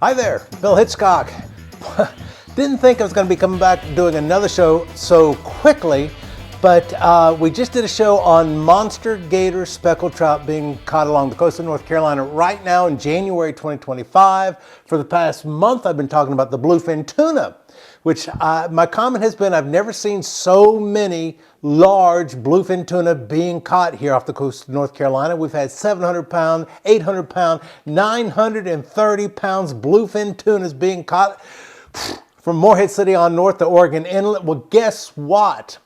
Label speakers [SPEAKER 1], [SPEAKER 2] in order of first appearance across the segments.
[SPEAKER 1] Hi there, Bill Hitchcock. Didn't think I was going to be coming back doing another show so quickly, but we just did a show on monster gator speckled trout being caught along the coast of North Carolina right now in January 2025. For the past month, I've been talking about the bluefin tuna, which my comment has been I've never seen so many large bluefin tuna being caught here off the coast of North Carolina. We've had 700 pound, 800 pound, 930 pounds bluefin tunas being caught from Morehead City on north to Oregon Inlet. Well, guess what?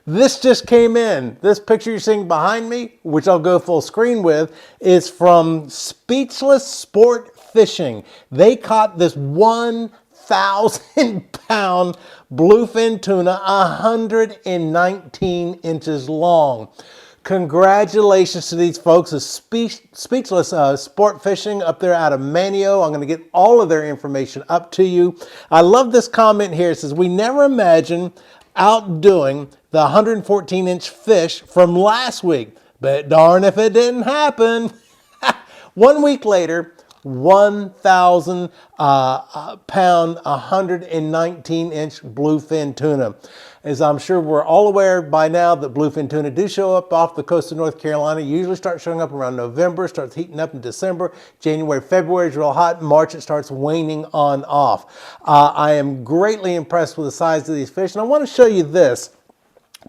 [SPEAKER 1] This just came in. This picture you're seeing behind me, which I'll go full screen with, is from Speechless Sport Fishing. They caught this 1,000 pound bluefin tuna, 119 inches long. Congratulations to these folks at Speechless Sport Fishing up there out of Manio. I'm going to get all of their information up to you. I love this comment here. It says, we never imagined outdoing the 114-inch fish from last week, but darn if it didn't happen. 1 week later, 1,000 pound, 119-inch bluefin tuna. As I'm sure we're all aware by now that bluefin tuna do show up off the coast of North Carolina. Usually start showing up around November, starts heating up in December. January, February is real hot. March it starts waning on off. I am greatly impressed with the size of these fish, and I want to show you this.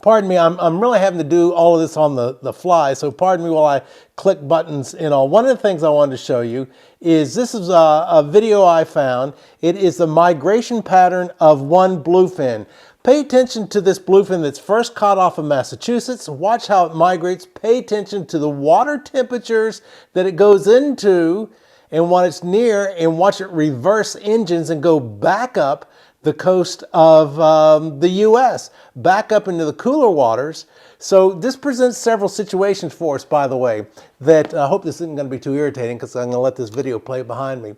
[SPEAKER 1] Pardon me, I'm really having to do all of this on the fly, so pardon me while I click buttons and all. One of the things I wanted to show you is this is a video I found. It is the migration pattern of one bluefin. Pay attention to this bluefin that's first caught off of Massachusetts. Watch how it migrates. Pay attention to the water temperatures that it goes into and when it's near, and watch it reverse engines and go back up the coast of the U.S., back up into the cooler waters. So this presents several situations for us, by the way, that I hope this isn't going to be too irritating because I'm going to let this video play behind me.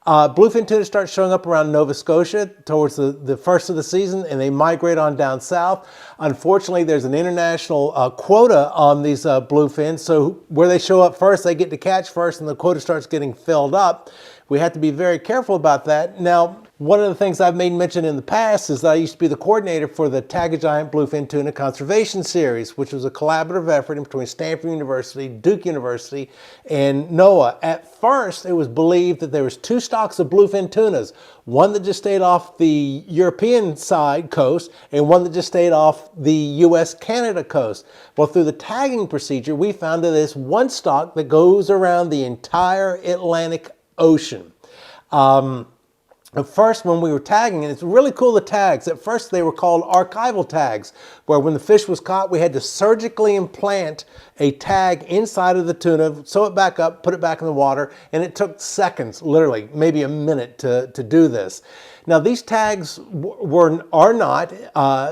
[SPEAKER 1] Bluefin tuna start showing up around Nova Scotia towards the first of the season, and they migrate on down south. Unfortunately, there's an international quota on these bluefins, so where they show up first, they get to catch first, and the quota starts getting filled up. We have to be very careful about that. Now, one of the things I've made mention in the past is that I used to be the coordinator for the Tag a Giant Bluefin Tuna Conservation Series, which was a collaborative effort between Stanford University, Duke University, and NOAA. At first, it was believed that there was two stocks of bluefin tunas, one that just stayed off the European side coast and one that just stayed off the US-Canada coast. Well, through the tagging procedure, we found that there's one stock that goes around the entire Atlantic Ocean. At first, when we were tagging, and it's really cool, the tags. At first, they were called archival tags, where when the fish was caught, we had to surgically implant a tag inside of the tuna, sew it back up, put it back in the water, and it took seconds, literally, maybe a minute to do this. Now, these tags are not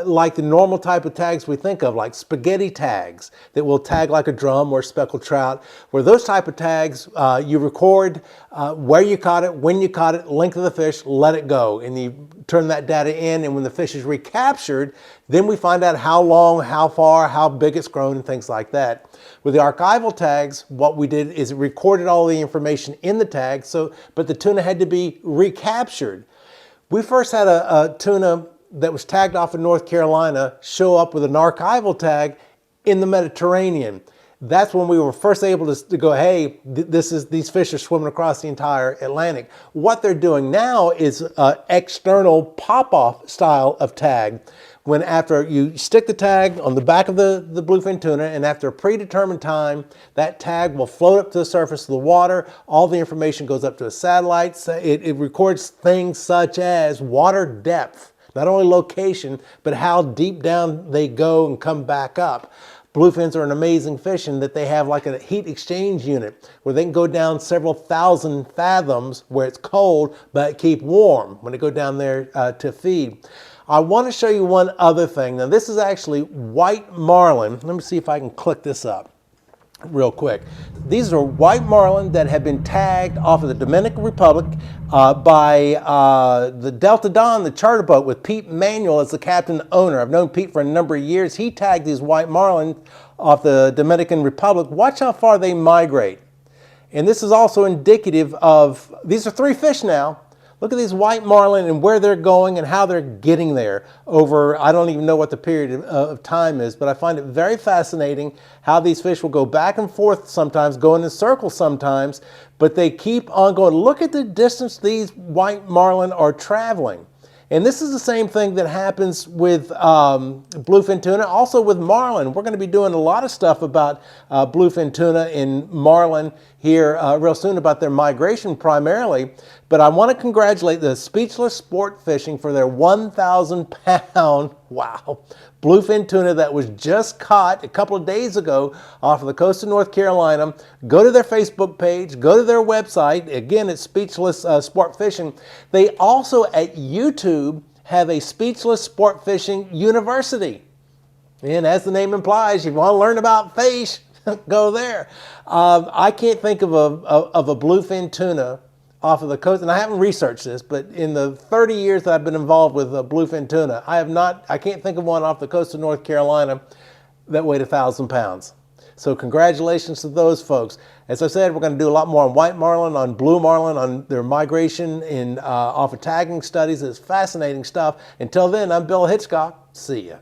[SPEAKER 1] like the normal type of tags we think of, like spaghetti tags that will tag like a drum or speckled trout, where those type of tags, you record where you caught it, when you caught it, length of the fish, let it go, and you turn that data in, and when the fish is recaptured, then we find out how long, how far, how big it's grown, and things like that. With the archival tags, what we did is it recorded all the information in the tag, but the tuna had to be recaptured. We first had a tuna that was tagged off in North Carolina show up with an archival tag in the Mediterranean. That's when we were first able to go, hey, these fish are swimming across the entire Atlantic. What they're doing now is an external pop-off style of tag. When after you stick the tag on the back of the bluefin tuna, and after a predetermined time, that tag will float up to the surface of the water. All the information goes up to a satellite. It records things such as water depth, not only location, but how deep down they go and come back up. Bluefins are an amazing fish in that they have like a heat exchange unit where they can go down several thousand fathoms where it's cold, but keep warm when they go down there to feed. I want to show you one other thing. Now, this is actually white marlin. Let me see if I can click this up real quick. These are white marlin that have been tagged off of the Dominican Republic by the Delta Dawn, the charter boat with Pete Manuel as the captain owner. I've known Pete for a number of years. He tagged these white marlin off the Dominican Republic. Watch how far they migrate. And this is also indicative of, these are 3 fish now. Look at these white marlin and where they're going and how they're getting there over, I don't even know what the period of time is, but I find it very fascinating how these fish will go back and forth sometimes, go in circles sometimes, but they keep on going. Look at the distance these white marlin are traveling. And this is the same thing that happens with bluefin tuna, also with marlin. We're going to be doing a lot of stuff about bluefin tuna and marlin here real soon, about their migration primarily. But I want to congratulate the Speechless Sport Fishing for their 1,000-pound, wow, bluefin tuna that was just caught a couple of days ago off of the coast of North Carolina. Go to their Facebook page, go to their website. Again, it's Speechless Sport Fishing. They also at YouTube have a Speechless Sport Fishing University. And as the name implies, you want to learn about fish, go there. I can't think of a bluefin tuna off of the coast, and I haven't researched this, but in the 30 years that I've been involved with bluefin tuna, I can't think of one off the coast of North Carolina that weighed 1,000 pounds. So congratulations to those folks. As I said, we're going to do a lot more on white marlin, on blue marlin, on their migration in off of tagging studies. It's fascinating stuff. Until then, I'm Bill Hitchcock. See ya.